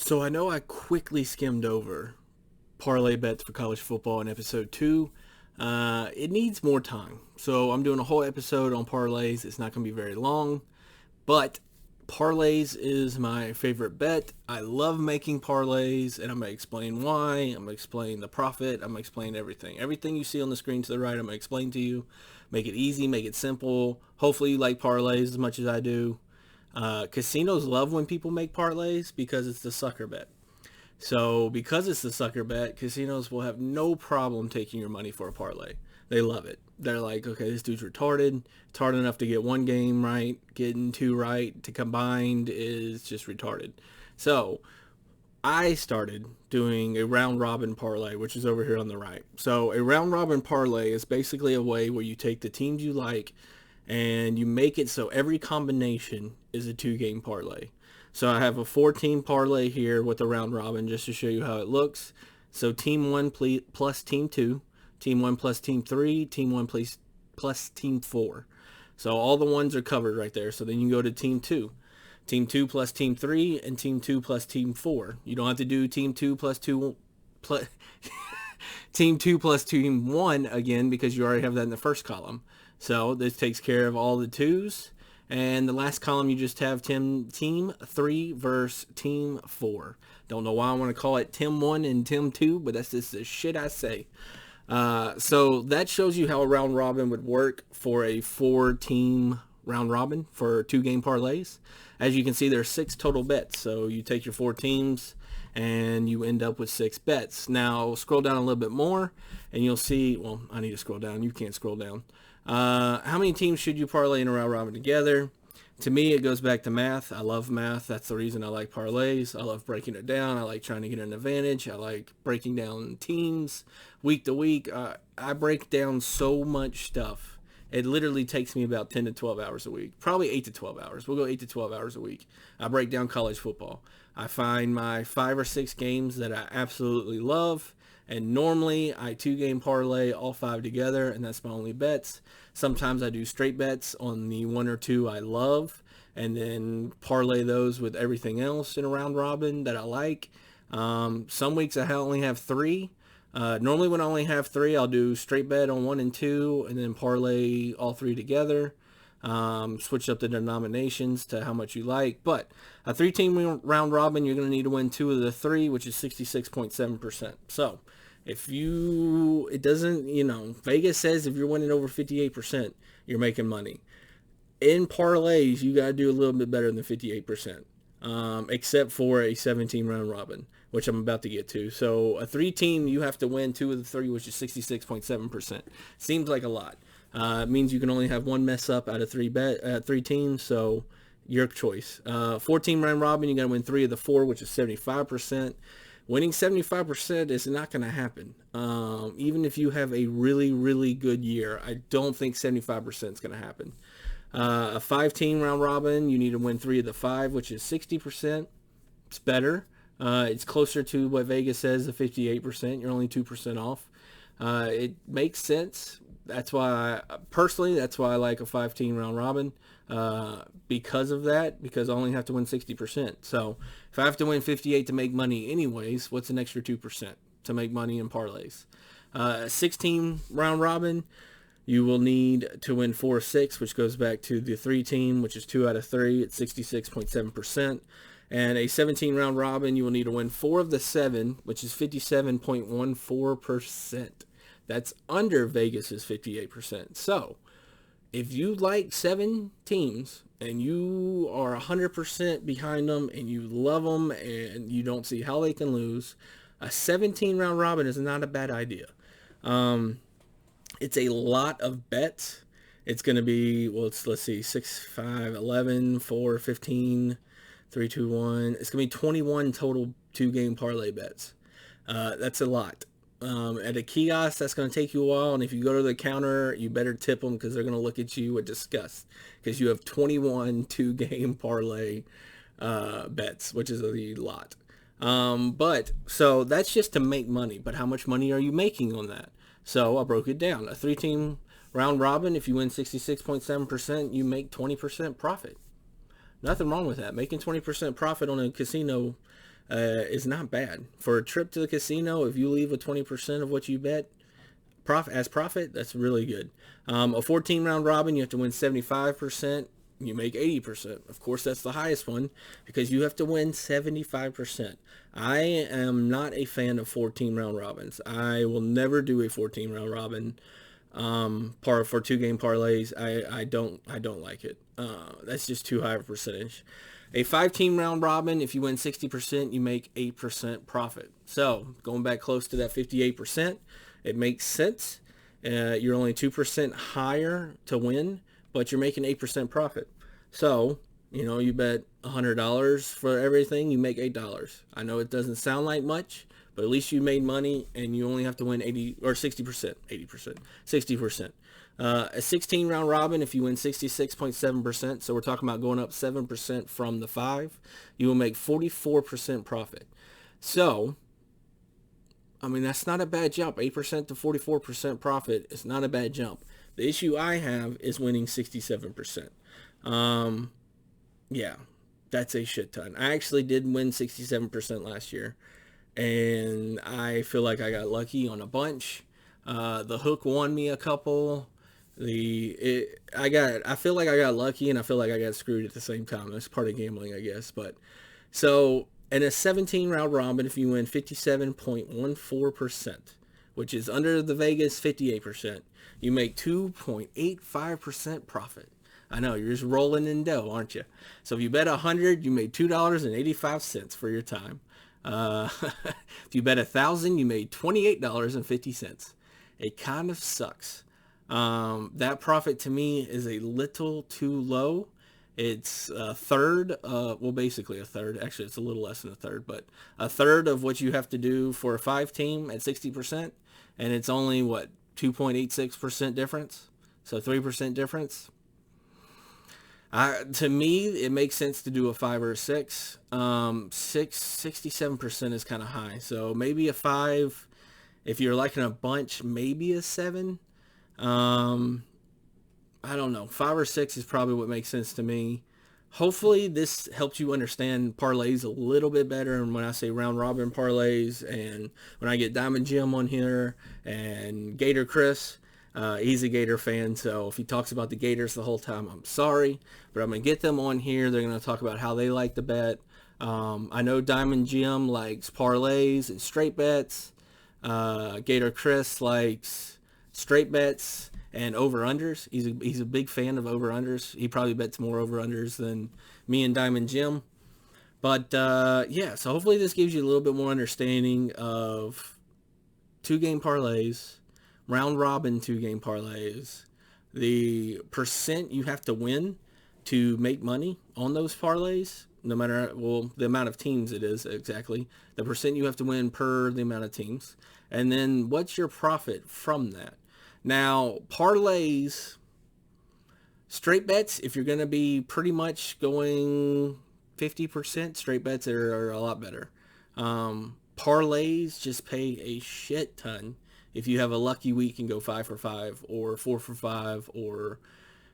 So I know I quickly skimmed over parlay bets for college football in episode 2. It needs more time. So I'm doing a whole episode on parlays. It's not going to be very long, but parlays is my favorite bet. I love making parlays, and I'm going to explain why. I'm going to explain the profit. I'm going to explain everything. Everything you see on the screen to the right, I'm going to explain to you. Make it easy, make it simple. Hopefully you like parlays as much as I do. Casinos love when people make parlays because it's the sucker bet. So because it's the sucker bet, casinos will have no problem taking your money for a parlay. They love it. They're like, okay, this dude's retarded. It's hard enough to get one game right. Getting two right to combined is just retarded. So I started doing a round robin parlay, which is over here on the right. So a round robin parlay is basically a way where you take the teams you like and you make it so every combination is a 2-game parlay. So I have a 4-team parlay here with a round robin just to show you how it looks. So team 1 plus team 2, team 1 plus team 3, team 1 plus team 4. So all the ones are covered right there. So then you go to team 2. Team 2 plus team 3 and team 2 plus team 4. You don't have to do team 2 plus 2 plus team 2 plus team 1 again because you already have that in the first column. So this takes care of all the 2s. And the last column, you just have team 3 versus team 4. Don't know why I want to call it team 1 and team 2, but that's just the shit I say. So that shows you how a round robin would work for a 4-team round robin for 2-game parlays. As you can see, there's 6 total bets. So you take your 4 teams and you end up with 6 bets. Now scroll down a little bit more and you'll see, well, I need to scroll down. You can't scroll down. How many teams should you parlay in a round robin together? To me, it goes back to math. I love math. That's the reason I like parlays. I love breaking it down. I like trying to get an advantage. I like breaking down teams week to week. I break down so much stuff. It literally takes me about 10 to 12 hours a week. Probably 8 to 12 hours. We'll go 8 to 12 hours a week. I break down college football. I find my 5 or 6 games that I absolutely love. And normally I 2-game parlay all 5 together, and that's my only bets. Sometimes I do straight bets on the 1 or 2 I love, and then parlay those with everything else in a round robin that I like. Some weeks I only have 3. Normally when I only have 3, I'll do straight bet on 1 and 2, and then parlay all 3 together. Switch up the denominations to how much you like. But a 3-team round robin, you're going to need to win 2 of the 3, which is 66.7%. So it doesn't, Vegas says if you're winning over 58%, you're making money. In parlays, you got to do a little bit better than 58%, except for a 17 round robin, which I'm about to get to. So a 3-team, you have to win 2 of the 3, which is 66.7%. Seems like a lot. It means you can only have 1 mess up out of 3 teams, so your choice. 4-team round robin, you got to win 3 of the 4, which is 75%. Winning 75% is not going to happen. Even if you have a really, really good year, I don't think 75% is going to happen. A 5-team round robin, you need to win 3 of the 5, which is 60%. It's better. It's closer to what Vegas says, the 58%. You're only 2% off. It makes sense. That's why, that's why I like a 5-team round robin. Because of that, because I only have to win 60%. So if I have to win 58 to make money anyways, what's an extra 2% to make money in parlays? 16 round robin, you will need to win 4 or 6, which goes back to the 3-team, which is 2 out of 3 at 66.7%. And a 17 round robin, you will need to win 4 of the 7, which is 57.14%. That's under Vegas's 58%. So if you like 7 teams and you are 100% behind them and you love them and you don't see how they can lose, a 17 round robin is not a bad idea. It's a lot of bets. It's going to be, let's see, 6, 5, 11, 4, 15, 3, 2, 1. It's going to be 21 total 2-game parlay bets. That's a lot. At a kiosk, that's going to take you a while, and if you go to the counter, you better tip them because they're going to look at you with disgust because you have 21 2-game parlay bets, which is a lot. But so that's just to make money, but how much money are you making on that? So I broke it down. A 3-team round robin, if you win 66.7%, you make 20% profit. Nothing wrong with that. Making 20% profit on a casino is not bad. For a trip to the casino, if you leave with 20% of what you bet profit, that's really good. A 14 round robin, you have to win 75%. You make 80%. Of course, that's the highest one because you have to win 75%. I am not a fan of 14 round robins. I will never do a 14 round robin for 2 game parlays. I don't like it. That's just too high of a percentage. A 5 team round robin, if you win 60%, you make 8% profit. So going back close to that 58%, it makes sense. You're only 2% higher to win, but you're making 8% profit. So, you bet $100 for everything, you make $8. I know it doesn't sound like much, but at least you made money and you only have to win 80 or 60%, 80%, 60%. A 16 round robin, if you win 66.7%, so we're talking about going up 7% from the 5, you will make 44% profit. So, I mean, that's not a bad jump. 8% to 44% profit is not a bad jump. The issue I have is winning 67%. Yeah, that's a shit ton. I actually did win 67% last year, and I feel like I got lucky on a bunch. The hook won me a couple. I feel like I got lucky, and I feel like I got screwed at the same time. That's part of gambling, I guess. But so in a 17 round robin, if you win 57.14%, which is under the Vegas 58%, you make 2.85% profit. I know, you're just rolling in dough, aren't you? So if you bet 100, you made $2.85 for your time. If you bet 1,000, you made $28.50. It kind of sucks. That profit to me is a little too low. It's a third, well, basically a third. Actually, it's a little less than a third, but a third of what you have to do for a 5 team at 60%, and it's only, 2.86% difference? So 3% difference. To me, it makes sense to do a 5 or a 6. 67% is kind of high. So maybe a 5. If you're liking a bunch, maybe a 7. I don't know. 5 or 6 is probably what makes sense to me. Hopefully this helps you understand parlays a little bit better. And when I say round robin parlays, and when I get Diamond Jim on here and Gator Chris, he's a Gator fan, so if he talks about the Gators the whole time, I'm sorry, but I'm going to get them on here. They're going to talk about how they like to bet. I know Diamond Jim likes parlays and straight bets. Gator Chris likes straight bets and over-unders. He's a big fan of over-unders. He probably bets more over-unders than me and Diamond Jim. But, yeah, so hopefully this gives you a little bit more understanding of 2-game parlays, round robin 2-game parlays, the percent you have to win to make money on those parlays, no matter, the amount of teams it is exactly, the percent you have to win per the amount of teams, and then what's your profit from that. Now, parlays, straight bets, if you're going to be pretty much going 50%, straight bets are a lot better. Parlays just pay a shit ton. If you have a lucky week and go 5 for 5 or 4 for 5 or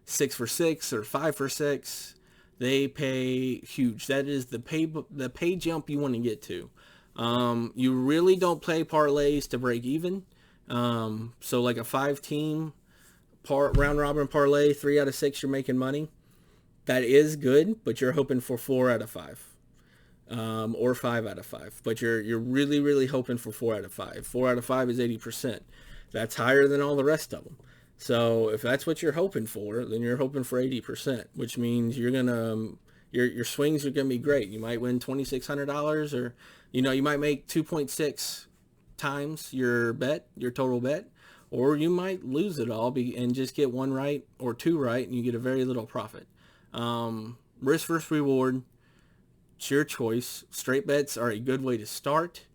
6 for 6 or 5 for 6, they pay huge. That is the pay jump you want to get to. You really don't play parlays to break even. So like a 5-team round robin parlay, 3 out of 6 you're making money. That is good, but you're hoping for 4 out of 5. Or 5 out of 5, but you're really, really hoping for 4 out of 5. 4 out of 5 is 80%. That's higher than all the rest of them. So if that's what you're hoping for, then you're hoping for 80%, which means you're gonna your swings are gonna be great. You might win $2,600, or you might make 2.6 times your total bet, or you might lose it all and just get 1 right or 2 right, and you get a very little profit. Risk versus reward. It's your choice. Straight bets are a good way to start,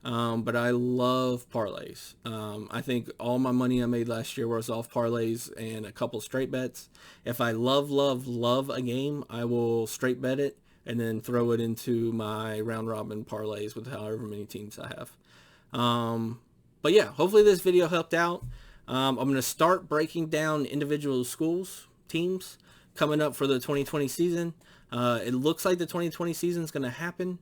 but I love parlays. I think all my money I made last year was off parlays and a couple straight bets. If I love a game, I will straight bet it and then throw it into my round robin parlays with however many teams I have. But yeah, hopefully this video helped out. I'm going to start breaking down individual teams coming up for the 2020 season. It looks like the 2020 season is going to happen.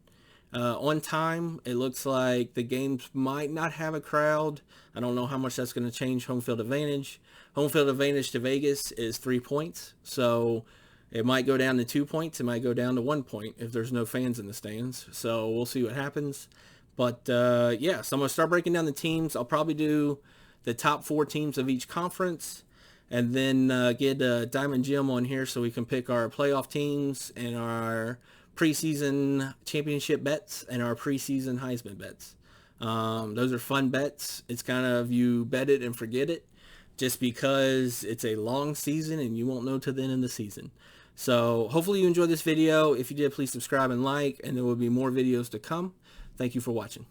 On time, it looks like the games might not have a crowd. I don't know how much that's going to change home field advantage. Home field advantage to Vegas is 3 points, so it might go down to 2 points. It might go down to 1 point if there's no fans in the stands. So we'll see what happens. But yeah, so I'm going to start breaking down the teams. I'll probably do the top 4 teams of each conference, and then get Diamond Jim on here so we can pick our playoff teams and our preseason championship bets and our preseason Heisman bets. Those are fun bets. It's kind of you bet it and forget it, just because it's a long season and you won't know till the end of the season. So hopefully you enjoyed this video. If you did, please subscribe and like, and there will be more videos to come. Thank you for watching.